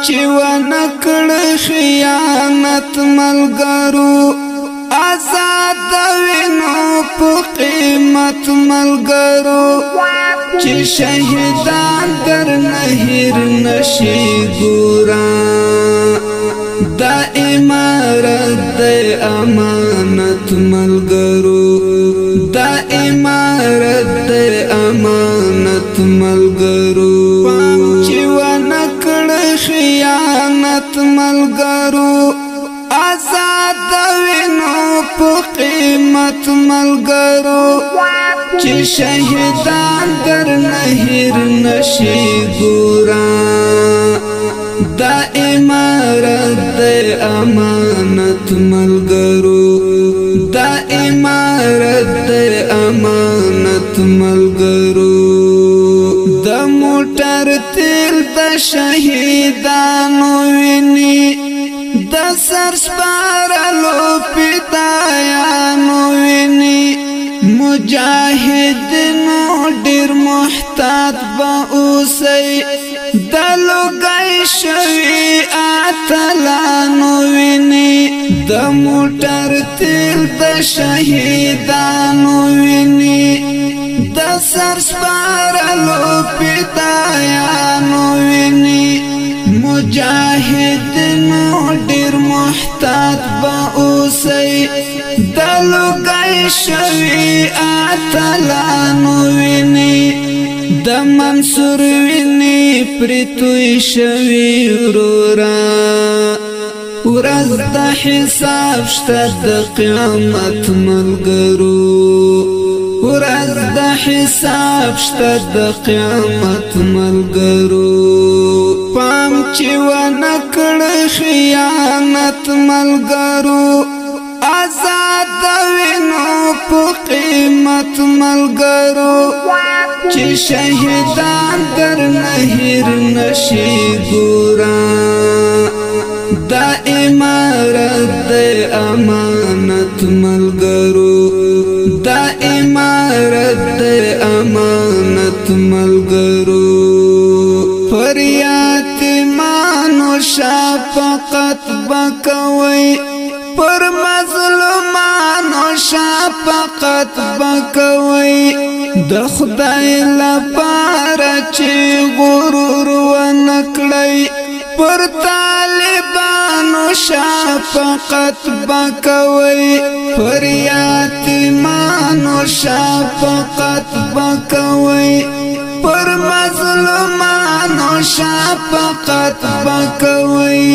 چې ونکړ خیانت ملګرو آزاد وینو په قیمت ملګرو چې شهیدان در نهیر نشي ګورا دا امارت د امانت ملګرو دا امارت د امانت ملګرو چې ونکړ خیانت ملګرو آزاد وینو په قیمت ملګرو چې شهیدان در نهیر نشي ګورا دا امارت د امانت ملګرو دا امارت د امانت ملګرو د موټر تیل د شهیدانو ویني د سر سپارلو فدایانو ویني مجاهدینو ډیر محتاط به اوسئ د لوګی شوي اتلانو ویني د موټر تیل د شهیدانو ویني د سر سپارلو فدایانو ویني مجاهدینو ډیر محتاط به اوسئ د لوګی شوي اتلانو ویني د منصور ویني پرتوی شوي ورورا ورځ د حساب شته د قیامت ملګرو ورځ د حساب شته د قیامت ملګرو پام چې ونکړ خیانت ملګرو آزاد وینو په قیمت ملګرو چې شهیدان در نهیر نشي ګورا دا امارت د امانت ملګرو دا امارت د امانت ملګرو پر یتیمانو شفقت وکوي پر مظلومانو شفقت وکوي د خدای لپاره چې غرور ونکړئ پر طالبانو شفقت وکوي پر یتیمانو شفقت وکوي پر مظلومانو شفقت وکوي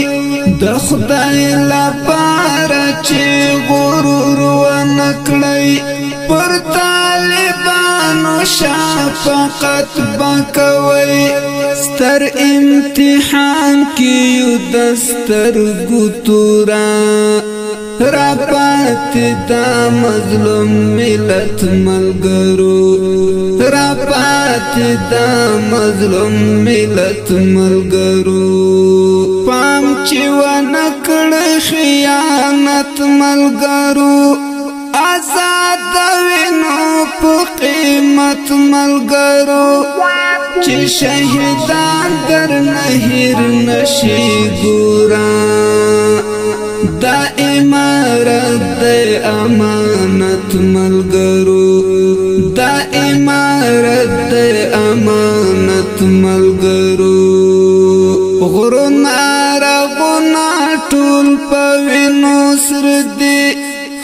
د خدای لپاره چې غرور ونکړئ پر طالبانو شفقت وکوي ستر امتحان کیو دستر ګتورا را پاتې دا مظلوم ملت ملګرو را پاتې دا مظلوم ملت ملګرو پام چې ونکړ خیانت ملګرو آزاد وینو په قیمت ملګرو چې شهیدان در نهیر نشي ګورا دا امارت د امانت ملګرو دا امارت د امانت ملګرو غرونه رغونه ټول په وینو سر دي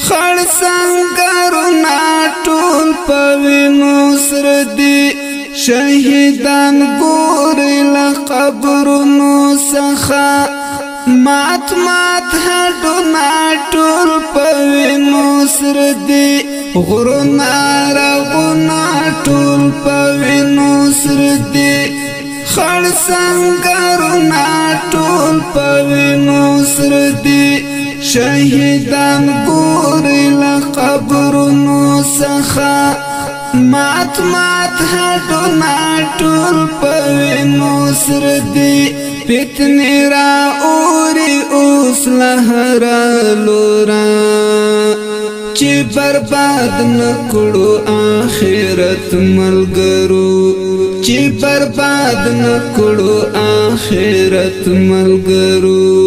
خړ سنگرونه ټول په وینو سر دي شهیدان ګوري له قبرونو څخه مات مات هډونه ټول په وینو سر دي غرونه رغونه ټول په وینو سر دي خړ سنگرونه ټول په وینو سر دي شهیدان ګوري له قبرونو څخه مات مات هډونه ټول په وینو سر دي فتنې را اوري اوس له هر لورا چې برباد نکړو آخرت ملګرو چې برباد نکړو آخرت ملګرو